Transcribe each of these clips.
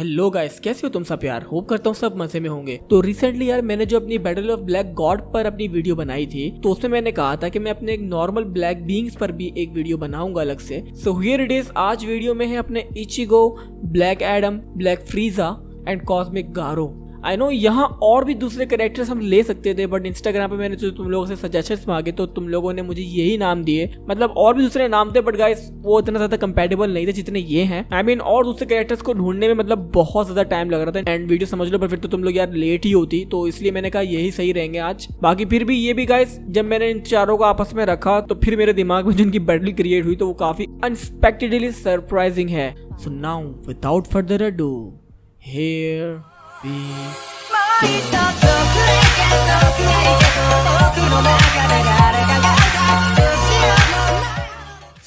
Hello guys, कैसे हो तुम सब यार। होप करता हूँ सब मजे में होंगे। तो रिसेंटली यार मैंने जो अपनी बैटल ऑफ ब्लैक गॉड पर अपनी वीडियो बनाई थी, तो उसमें मैंने कहा था कि मैं अपने एक नॉर्मल ब्लैक बींग्स पर भी एक वीडियो बनाऊंगा अलग से। So here it is. आज वीडियो में है अपने Ichigo, black Adam, black फ्रीजा and cosmic Garo. I know यहाँ और भी दूसरे कैरेक्टर्स हम ले सकते थे, बट इंस्टाग्राम पे मैंने जो तुम लोगों से सजेशंस मांगे तो तुम लोगों ने मुझे यही नाम दिए। मतलब और भी दूसरे नाम थे, बट गाइस वो इतना ज्यादा कंपैटिबल नहीं थे जितने ये हैं। आई मीन और दूसरे कैरेक्टर्स को ढूंढने में मतलब बहुत ज्यादा टाइम लग रहा था एंड वीडियो समझ लो, पर फिर तो तुम लोग यार लेट ही होती, तो इसलिए मैंने कहा यही सही रहेंगे आज। बाकी फिर भी ये भी गाइस, जब मैंने इन चारों को आपस में रखा तो फिर मेरे दिमाग में जिनकी बैटल क्रिएट हुई तो वो काफी अनएक्सपेक्टेडली सरप्राइजिंग है। So now without further ado, here we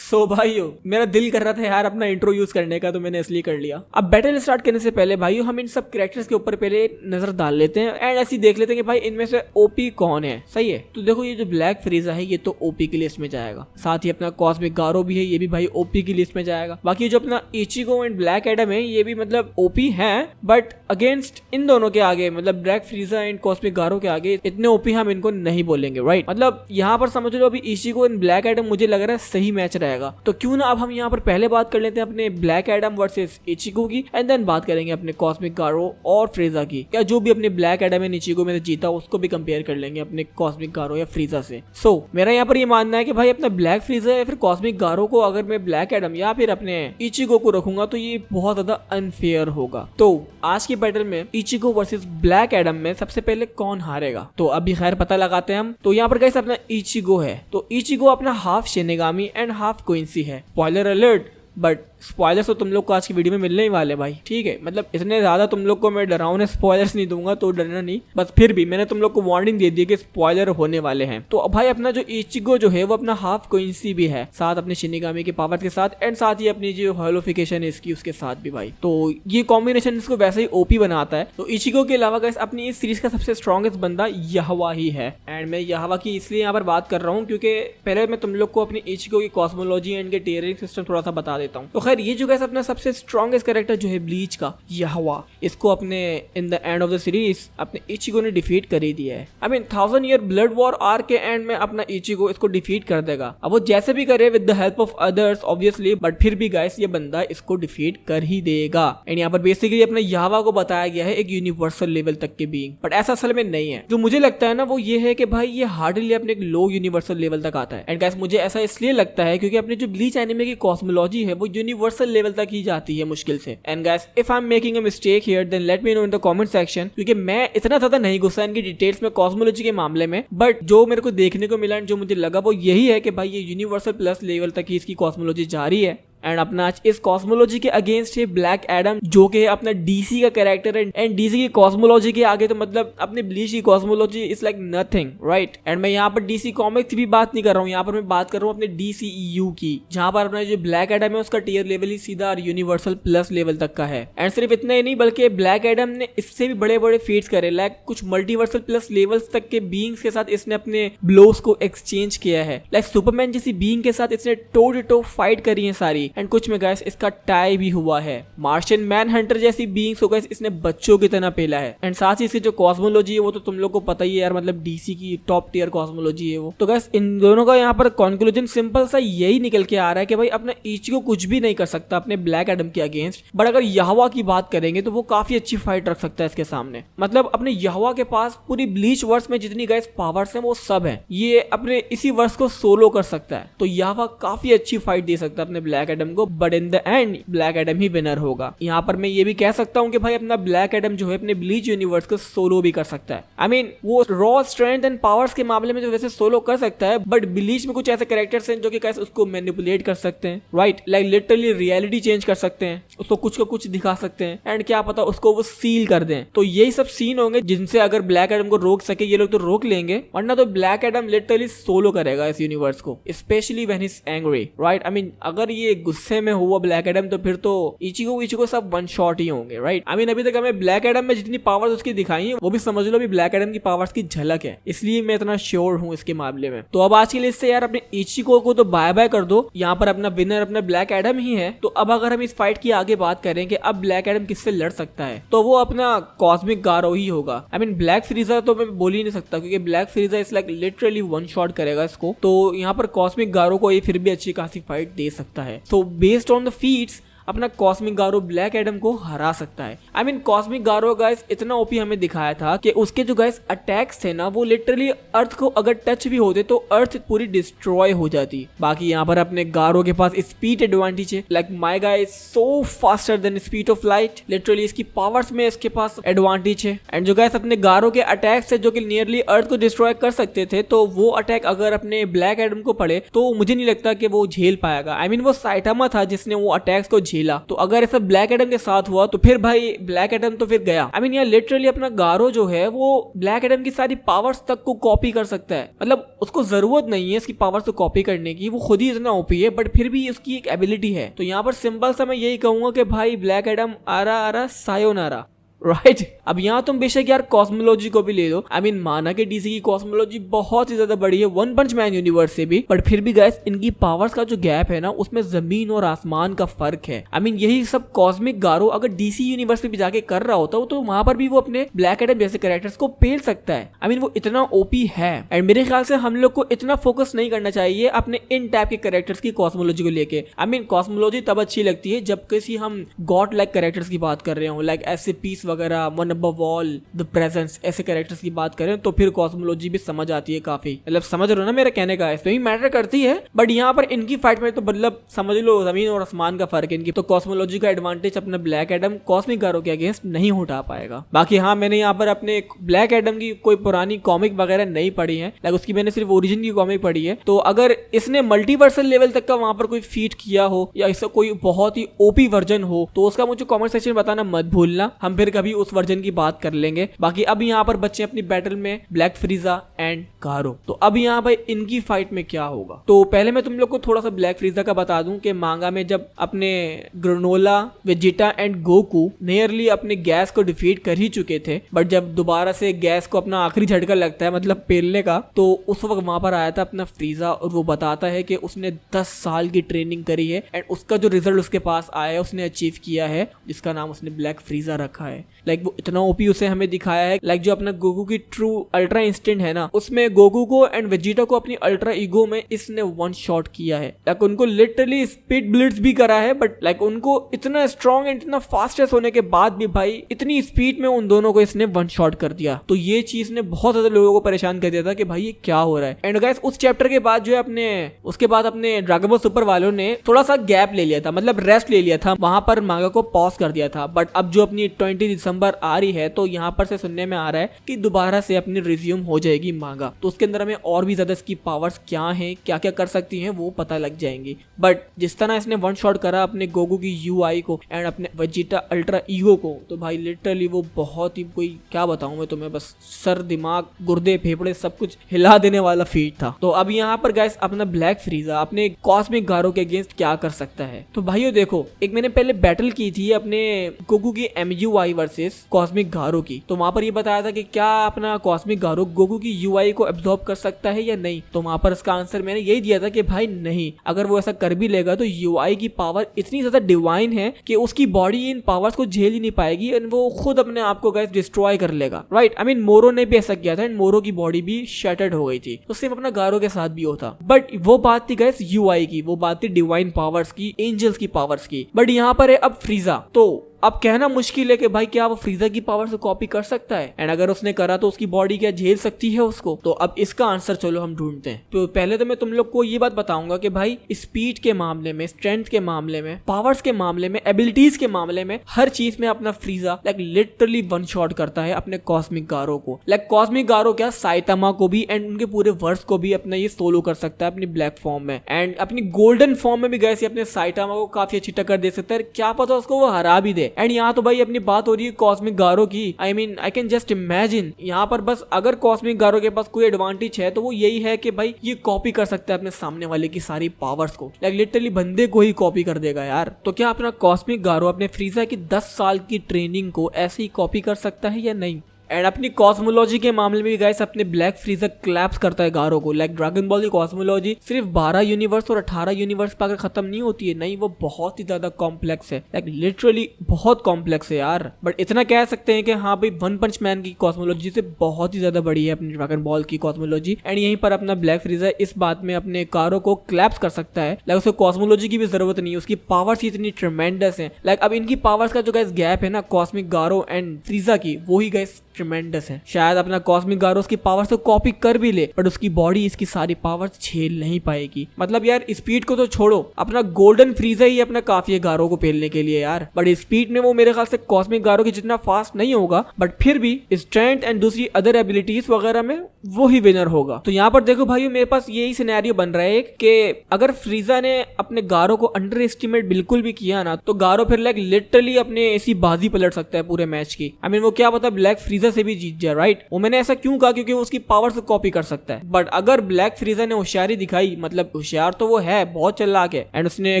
so भाइयों, मेरा दिल कर रहा था यार अपना इंट्रो यूज करने का, तो मैंने इसलिए कर लिया। अब बैटल स्टार्ट करने से पहले भाइयों हम इन सब कैरेक्टर्स के ऊपर पहले नजर डाल लेते हैं एंड ऐसे देख लेते हैं कि भाई इनमें से ओपी कौन है। सही है, तो देखो ये जो ब्लैक फ्रीजा है ये तो ओपी की लिस्ट में जाएगा। साथ ही अपना कॉस्मिक गारो भी है, ये भी भाई ओपी की लिस्ट में जाएगा। बाकी जो अपना इचिगो एंड ब्लैक एडम है ये भी मतलब ओपी है, बट अगेंस्ट इन दोनों के आगे, मतलब ब्लैक फ्रीजा एंड कॉस्मिक गारो के आगे इतने ओपी हम इनको नहीं बोलेंगे, राइट। मतलब यहाँ पर समझ लो अभी इचिगो एंड ब्लैक एडम मुझे लग रहा है सही मैच रहेगा। तो क्यों ना अब हम यहाँ पर पहले बात कर लेते हैं अपने ब्लैक एडम वर्सेस इचिगो की, एंड देन बात करेंगे अपने कॉस्मिक गारो और फ्रीजा की। या जो भी अपने ब्लैक एडम एंड इचिगो में से जीता उसको भी कंपेयर कर लेंगे अपने कॉस्मिक गारो या फ्रीजा से। सो मेरा यहाँ पर ये मानना है कि भाई अपना ब्लैक फ्रीजा या फिर कॉस्मिक गारो को अगर मैं ब्लैक एडम या फिर अपने इचिगो को रखूंगा तो ये बहुत ज्यादा अनफेयर होगा। तो आज की बैटल में इचिगो वर्सेस ब्लैक एडम में सबसे पहले कौन हारेगा, तो अभी खैर पता लगाते हैं हम। तो यहाँ पर गाइस अपना इचिगो है, तो इचिगो अपना half shinigami and half Quincy है। स्पॉइलर अलर्ट, बट स्पॉयलर्स तो तुम लोग को आज की वीडियो में मिलने ही वाले भाई, ठीक है। मतलब इतने ज्यादा तुम लोग को मैं डरावने स्पॉयलर्स नहीं दूंगा, तो डरना नहीं। बस फिर भी मैंने तुम लोग को वार्निंग दे दी कि स्पॉयलर होने वाले हैं। तो भाई अपना जो इचिगो जो है वो अपना हाफ क्विंसी भी है, साथ अपने शिनिगामी के पावर के साथ एंड साथ ही अपनी जो होलोफिकेशन है इसकी उसके साथ भी भाई। तो ये कॉम्बिनेशन इसको वैसे ही ओपी बनाता है। तो इचिगो के अलावा गाइस अपनी इस सीरीज का सबसे स्ट्रॉन्गेस्ट बंदा यहवा ही है, एंड मैं यहवा की इसलिए यहाँ पर बात कर रहा हूँ क्योंकि पहले मैं तुम लोग को अपनी इचिगो की कॉस्मोलॉजी एंड के टियरिंग सिस्टम थोड़ा सा बता देता हूँ। तो ये जो गाइस अपना सबसे स्ट्रॉन्गेस्ट कैरेक्टर जो है ब्लीच का यहवा, इसको अपने in the end of the series अपने इचिगो ने डिफीट कर ही दिया है। I mean 1000 year blood war arc के एंड में अपना इचिगो इसको डिफीट कर देगा। अब वो जैसे भी करे with the help of others obviously, but फिर भी गाइस ये बंदा इसको डिफीट कर ही देगा। एंड यहाँ पर बेसिकली अपने यहवा को बताया गया है एक यूनिवर्सल लेवल तक के बीइंग, बट ऐसा असल में नहीं है। जो मुझे लगता है ना वो ये है कि भाई ये हार्डली अपने एक लो यूनिवर्सल लेवल तक आता है। एंड गाइस मुझे ऐसा इसलिए लगता है क्योंकि अपने जो ब्लीच एनिमे की कॉस्मोलॉजी है वो यूनिवर्सल लेवल तक ही जाती है मुश्किल से। And guys if I am making a mistake here then let me know in the comment section, क्योंकि मैं इतना ज्यादा नहीं घुसा इनकी डिटेल्स में कॉस्मोलॉजी के मामले में, बट जो मेरे को देखने को मिला जो मुझे लगा वो यही है कि भाई ये यूनिवर्सल प्लस लेवल तक ही इसकी कॉस्मोलॉजी जारी है। एंड अपना आज इस कॉस्मोलॉजी के अगेंस्ट है ब्लैक एडम, जो कि अपना डीसी का कैरेक्टर है एंड डीसी की कॉस्मोलॉजी के आगे तो मतलब अपने ब्लीच की cosmology is like nothing, right. And मैं यहाँ पर डीसी कॉमिक्स की भी बात नहीं कर रहा हूँ, यहाँ पर मैं बात कर रहा हूँ अपने डीसीईयू की, जहाँ पर अपना जो ब्लैक एडम है उसका टियर लेवल ही सीधा यूनिवर्सल प्लस लेवल तक का है। एंड सिर्फ इतना ही नहीं बल्कि ब्लैक एडम ने इससे भी बड़े बड़े फीट्स करे, लाइक कुछ मल्टीवर्सल प्लस लेवल्स तक के बीइंग्स के साथ इसने अपने ब्लोस को एक्सचेंज किया है। लाइक सुपरमैन जैसी बीइंग के साथ इसने टो टू टो फाइट करी है सारी, एंड कुछ में गाइस इसका टाई भी हुआ है। मार्शियन मैन हंटर जैसी बीइंग्स को गाइस इसने बच्चों की तरह पेला है। एंड साथ ही इसकी जो कॉस्मोलॉजी है वो तो तुम लोग को पता ही है यार, मतलब डीसी की टॉप टियर कॉस्मोलॉजी है वो। तो गाइस इन दोनों का यहाँ पर कंक्लूजन सिंपल सा यही निकल के आ रहा है कि भाई अपना इचिगो कुछ भी नहीं कर सकता अपने ब्लैक एडम के अगेंस्ट, बट अगर यहवा की बात करेंगे तो वो काफी अच्छी फाइट रख सकता है इसके सामने। मतलब अपने यहवा के पास पूरी ब्लीच वर्स में जितनी गाइस पावर्स हैं वो सब है, ये अपने इसी वर्स को सोलो कर सकता है। तो यहवा काफी अच्छी फाइट दे सकता है अपने ब्लैक एडम को, but in the end black Adam he winner होगा। यहाँ पर मैं ये भी कह सकता हूँ कि भाई अपना ब्लैक एडम जो है अपने ब्लीच यूनिवर्स को सोलो भी कर सकता है। आई मीन वो रॉ स्ट्रेंथ एंड पावर्स के मामले में जो वैसे सोलो कर सकता है, बट ब्लीच में कुछ ऐसे कैरेक्टर्स हैं जो कि कैसे उसको मैनिपुलेट कर सकते हैं, right. Like literally reality change कर सकते हैं, उसको कुछ को कुछ दिखा सकते हैं, एंड क्या पता उसको वो सील कर दें। तो यही सब सीन होंगे जिनसे अगर ब्लैक एडम को रोक सके ये लोग तो रोक लेंगे, वरना तो ब्लैक एडम लिटरली सोलो करेगा इस यूनिवर्स को, specially when he is angry, right. I mean अगर ये गुस्से में हुआ ब्लैक एडम तो फिर तो इचिको सब वन शॉट ही होंगे, राइट। आई मीन अभी तक हमें ब्लैक एडम में जितनी पावर्स उसकी दिखाई है वो भी समझ लो भी ब्लैक एडम की पावर्स की झलक है, इसलिए मैं इतना श्योर हूँ इसके मामले में। तो अब आज के लिए इससे यार अपने इचिको को तो बाय बाय कर दो, यहाँ पर अपना विनर अपना ब्लैक एडम ही है। तो अब अगर हम इस फाइट की आगे बात करें कि अब ब्लैक एडम किससे लड़ सकता है तो वो अपना कॉस्मिक गारो ही होगा। आई मीन ब्लैक फ्रीजा तो मैं बोल ही नहीं सकता क्योंकि ब्लैक फ्रीजा इस लाइक लिटरली वन शॉट करेगा इसको, तो यहाँ पर कॉस्मिक गारो को ये फिर भी अच्छी खासी फाइट दे सकता है। So based on the feats अपना कॉस्मिक गारो ब्लैक एडम को हरा सकता है। I mean cosmic Garou guys इतना ओपी हमें दिखाया था कि उसके जो गाइस अटैक्स थे ना वो लिटरली अर्थ को अगर टच भी होते तो अर्थ पूरी डिस्ट्रॉय हो जाती। बाकी यहाँ पर अपने गारो के पास स्पीड एडवांटेज है, like my guy is so faster than speed of light, literally इसकी पावर्स में इसके पास एडवांटेज है। एंड जो गाइस अपने गारो के अटैक्स है जो कि नियरली अर्थ को डिस्ट्रॉय कर सकते थे, तो वो अटैक अगर अपने ब्लैक एडम को पड़े तो मुझे नहीं लगता कि वो झेल पाएगा। आई मीन वो साइटामा था जिसने वो अटैक्स को झेला, तो अगर ऐसा ब्लैक एडम के साथ हुआ तो फिर भाई ब्लैक एडम तो फिर गया। आई मीन यार लिटरली अपना गारो जो है वो ब्लैक एडम की सारी पावर्स तक को कॉपी कर सकता है, मतलब उसको जरूरत नहीं है इसकी पावर्स को कॉपी करने की, वो खुद ही इतना ओपी है, बट फिर भी उसकी एक एबिलिटी है। तो यहाँ पर सिंपल सा मैं यही कहूंगा कि भाई ब्लैक एडम आरा सायोनारा, राइट। अब यहाँ तुम बेशक यार कॉस्मोलॉजी को भी ले लो। आई मीन माना कि डीसी की कॉस्मोलॉजी बहुत ही ज्यादा बड़ी है वन पंच मैन यूनिवर्स से भी, बट फिर भी गाइस इनकी पावर्स का जो गैप है ना उसमें जमीन और आसमान का फर्क है। आई मीन यही सब कॉस्मिक गारो अगर डीसी यूनिवर्स में भी जाके कर रहा होता तो वहां पर भी वो अपने ब्लैक एडम जैसे कैरेक्टर्स को पेल सकता है। आई मीन वो इतना ओपी है। एंड मेरे ख्याल से हम लोग को इतना फोकस नहीं करना चाहिए अपने इन टाइप के कैरेक्टर्स की कॉस्मोलॉजी को लेके। आई मीन कॉस्मोलॉजी तब अच्छी लगती है जब किसी हम गॉड लाइक कैरेक्टर्स की बात कर रहे हो, लाइक ऐसे पीस वगैरह, one above all, the presence, ऐसे कैरेक्टर्स की बात करें तो फिर कॉस्मोलॉजी भी समझ आती है काफी। मतलब समझ रहे हो ना मेरा कहने का, इसमें भी मैटर करती है, बट यहाँ पर इनकी फाइट में तो मतलब समझ लो जमीन और आसमान का फर्क है इनकी। तो कॉस्मोलॉजी का एडवांटेज अपना ब्लैक एडम कॉस्मिक गारो के अगेंस्ट नहीं उठा पाएगा। बाकी हाँ मैंने यहाँ पर अपने ब्लैक एडम की कोई पुरानी कॉमिक वगैरह नहीं पढ़ी है, लाइक उसकी मैंने सिर्फ ओरिजिन की कॉमिक पढ़ी है। तो अगर इसने मल्टीवर्सल लेवल तक का वहां पर कोई फीट किया हो या इसका कोई बहुत ही ओपी वर्जन हो तो उसका मुझे कमेंट सेक्शन में बताना मत भूलना, हम फिर कभी उस वर्जन की बात कर लेंगे। बाकी अब यहाँ पर बच्चे अपनी बैटल में ब्लैक फ्रीजा एंड गारो। तो अब यहाँ भाई इनकी फाइट में क्या होगा, तो पहले मैं तुम लोग को थोड़ा सा ब्लैक फ्रीजा का बता दूं कि मांगा में जब अपने granola, Vegeta and Goku nearly अपने गैस को डिफीट कर ही चुके थे, बट जब दोबारा से गैस को अपना आखिरी झटका लगता है मतलब पेलने का, तो उस वक्त वहां पर आया था अपना फ्रीजा और वो बताता है कि उसने 10 साल की ट्रेनिंग करी है एंड उसका जो रिजल्ट उसके पास आया है उसने अचीव किया है, जिसका नाम उसने ब्लैक फ्रीजा रखा है। लाइक वो इतना ओपी उसे हमें दिखाया है। लाइक जो अपना गोकू की ट्रू अल्ट्रा इंस्टेंट है ना उसमें गोकू को एंड वेजिटा को अपनी अल्ट्रा ईगो में इसने वन शॉट किया है। लाइक उनको लिटरली स्पीड ब्लिट्स भी करा है, बट लाइक उनको इतना स्ट्रॉन्ग एंड इतना फास्टेस्ट होने के बाद भी भाई इतनी स्पीड में उन दोनों को इसने वन शॉट कर दिया। तो ये चीज ने बहुत ज्यादा लोगों को परेशान कर दिया था कि भाई ये क्या हो रहा है। एंड गाइस उस चैप्टर के बाद जो है उसके बाद अपने ड्रैगन बॉल सुपर वालों ने थोड़ा सा गैप ले लिया था, मतलब रेस्ट ले लिया था, वहां पर मांगा को पॉज कर दिया था। बट अब जो अपनी 20 दिसंबर आ रही है तो यहाँ पर से सुनने में आ रहा है कि दोबारा से अपनी रिज्यूम हो जाएगी मांगा, तो उसके अंदर हमें और भी ज्यादा इसकी पावर्स क्या हैं, क्या क्या कर सकती हैं वो पता लग जाएंगी। बट जिस तरह इसने वन शॉट करा अपने गोकू की यूआई को एंड अपने वेजिटा अल्ट्रा ईगो को, तो भाई लिटरली वो बहुत ही कोई क्या बताऊं मैं तुम्हें, बस सर दिमाग गुर्दे फेफड़े सब कुछ हिला देने वाला फीट था। तो अब यहाँ पर गाइस अपना ब्लैक फ्रीजा अपने कॉस्मिक गारो के अगेंस्ट क्या कर सकता है। तो भाइयों देखो, एक मैंने पहले बैटल की थी अपने गोकू की MUI वर्सेस कॉस्मिक गारो की, तो वहां पर ये बताया था कि क्या अपना कॉस्मिक गारो गोकू की यूआई को एब्जॉर्ब कर सकता है या नहीं। तो वहां पर इसका आंसर मैंने यही दिया था कि भाई नहीं, अगर वो ऐसा कर भी लेगा तो यूआई की पावर इतनी ज्यादा डिवाइन है कि उसकी बॉडी इन पावर्स को झेल ही नहीं पाएगी एंड वो खुद अपने आप को गाइस डिस्ट्रॉय कर लेगा, राइट। आई मीन मोरो ने भी ऐसा किया था एंड मोरो की बॉडी भी शैटर्ड हो गई थी, तो सेम अपना गारो के साथ भी होता। बट वो बात थी गाइस यूआई की, वो बात थी डिवाइन पावर्स की, एंजल्स की पावर्स की। बट यहाँ पर है अब फ्रीजा, तो अब कहना मुश्किल है कि भाई क्या वो फ्रीजा की पावर से कॉपी कर सकता है, एंड अगर उसने करा तो उसकी बॉडी क्या झेल सकती है उसको। तो अब इसका आंसर चलो हम ढूंढते हैं। तो पहले तो मैं तुम लोग को ये बात बताऊंगा कि भाई स्पीड के मामले में, स्ट्रेंथ के मामले में, पावर्स के मामले में, एबिलिटीज के मामले में, हर चीज में अपना फ्रीजा लाइक लिटरली वन शॉट करता है अपने कॉस्मिक गारो को। लाइक कॉस्मिक गारो क्या साइटामा को भी एंड उनके पूरे वर्स को भी अपना ये सोलो कर सकता है अपनी ब्लैक फॉर्म में, एंड अपनी गोल्डन फॉर्म में भी गए अपने साइटामा को काफी अच्छी टक्कर दे सकता है। क्या पता उसको वो हरा भी दे, एंड यहाँ तो भाई अपनी बात हो रही है कॉस्मिक गारो की। I mean I can just imagine यहाँ पर बस अगर कॉस्मिक गारो के पास कोई एडवांटेज है तो वो यही है कि भाई ये कॉपी कर सकता है अपने सामने वाले की सारी पावर्स को, लाइक लिटरली बंदे को ही कॉपी कर देगा यार। तो क्या अपना कॉस्मिक गारो अपने फ्रीजा की 10 साल की ट्रेनिंग को ऐसे ही कॉपी कर सकता है या नहीं? एंड अपनी कॉस्मोलॉजी के मामले में भी गाइस अपने ब्लैक फ्रीजर क्लैप्स करता है गारो को। लाइक ड्रैगन बॉल की कॉस्मोलॉजी सिर्फ 12 यूनिवर्स और 18 यूनिवर्स पर खत्म नहीं होती है, नहीं, वो बहुत ही ज्यादा कॉम्प्लेक्स है, लाइक लिटरली बहुत कॉम्प्लेक्स है यार। बट इतना कह सकते हैं कि हाँ भाई वन पंच मैन की कॉस्मोलॉजी से बहुत ही ज्यादा बड़ी है अपनी ड्रैगन बॉल की कॉस्मोलॉजी। एंड यहीं पर अपना ब्लैक फ्रीजर इस बात में अपने गारो को क्लैप्स कर सकता है, लाइक उसको कॉस्मोलॉजी की भी जरूरत नहीं है, उसकी पावर्स ही इतनी ट्रेमेंडस है। लाइक अब इनकी पावर्स का जो गाइस गैप है ना कॉस्मिक गारो एंड फ्रीजा की, वो ही गाइस ट्रेमेंडस है। शायद अपना कॉस्मिक गारो उसकी पावर्स तो कॉपी कर भी ले बट उसकी बॉडी इसकी सारी पावर्स झेल नहीं पाएगी। मतलब यार स्पीड को तो छोड़ो, अपना गोल्डन फ्रीजर ही अपना काफी है गारो को पेलने के लिए यार। बट स्पीड में वो मेरे ख्याल से कॉस्मिक गारो की जितना फास्ट नहीं होगा, बट फिर भी स्ट्रेंथ एंड दूसरी अदर एबिलिटीज वगैरह में वो ही विनर होगा। तो यहाँ पर देखो भाई मेरे पास यही सिनेरियो बन रहा है कि अगर फ्रीजा ने अपने गारो को अंडर एस्टिमेट बिल्कुल भी किया ना तो गारो फिर लाइक लिटरली अपने ऐसी बाजी पलट सकता है पूरे मैच की। आई मीन वो क्या पता ब्लैक फ्रीजा से भी जीत जाए, राइट। वो मैंने ऐसा क्यों कहा क्योंकि वो उसकी पावर से कॉपी कर सकता है। बट अगर ब्लैक फ्रीजा ने होशियारी दिखाई, मतलब होशियार तो वो है, बहुत चालाक है, एंड उसने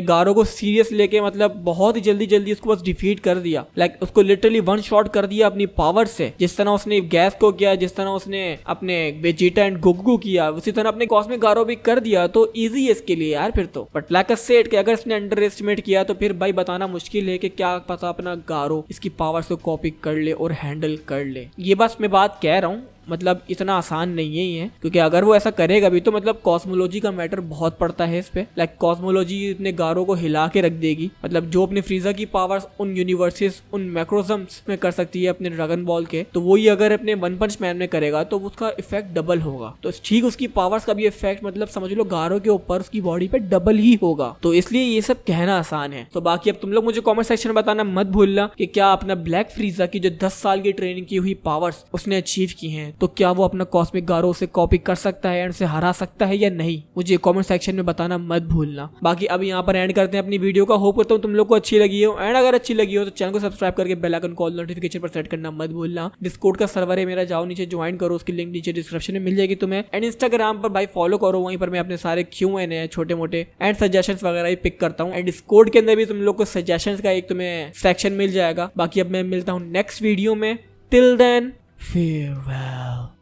गारो को सीरियस लेके मतलब बहुत ही जल्दी जल्दी उसको बस डिफीट कर दिया, लाइक उसको लिटरली वन शॉट कर दिया अपनी पावर से, जिस तरह उसने गैस को किया, जिस तरह उसने अपने वेजिटा एंड गोकू किया, उसी तरह अपने कॉस्मिक गारो भी कर दिया, तो इजी है इसके लिए यार फिर तो। बट लाइक अ सेड कि अगर इसने अंडर एस्टिमेट किया तो फिर भाई बताना मुश्किल है कि क्या पता अपना गारो इसकी पावर से कॉपी कर ले और हैंडल कर ले। ये बस मैं बात कह रहा हूँ, मतलब इतना आसान नहीं है ये, क्योंकि अगर वो ऐसा करेगा भी तो मतलब कॉस्मोलॉजी का मैटर बहुत पड़ता है इस पे। लाइक कॉस्मोलॉजी अपने गारो को हिला के रख देगी, मतलब जो अपने फ्रीजा की पावर्स उन यूनिवर्सेस उन मैक्रोजम्स में कर सकती है अपने ड्रैगन बॉल के, तो वही अगर अपने वन पंच मैन में करेगा तो उसका इफेक्ट डबल होगा। तो ठीक उसकी पावर्स का भी इफेक्ट मतलब समझ लो गारो के ऊपर उसकी बॉडी पे डबल ही होगा। तो इसलिए ये सब कहना आसान है। तो बाकी अब तुम लोग मुझे कॉमेंट सेक्शन में बताना मत भूलना कि क्या अपना ब्लैक फ्रीजा की जो 10 साल की ट्रेनिंग की हुई पावर्स उसने अचीव की हैं, तो क्या वो अपना कॉस्मिक गारो से कॉपी कर सकता है एंड उसे हरा सकता है या नहीं, मुझे कमेंट सेक्शन में बताना मत भूलना। बाकी अब यहाँ पर एंड करते हैं अपनी वीडियो का। होप करता हूँ तुम लोग को अच्छी लगी हो, एंड अगर अच्छी लगी हो तो चैनल को सब्सक्राइब करके बेल आइकन कॉल नोटिफिकेशन पर सेट करना मत भूलना। डिस्कॉर्ड का सर्वर है मेरा, जाओ नीचे ज्वाइन करो, उसकी लिंक नीचे डिस्क्रिप्शन में मिल जाएगी तुम्हें। एंड इंस्टाग्राम पर भाई फॉलो करो, वहीं पर मैं अपने सारे Q&A छोटे मोटे एंड सजेशंस वगैरह ही पिक करता हूँ। एंड डिस्कॉर्ड के अंदर भी तुम लोग को सजेशंस का एक तुम्हें सेक्शन मिल जाएगा। बाकी अब मैं मिलता हूँ नेक्स्ट वीडियो में, टिल देन फेयरवेल।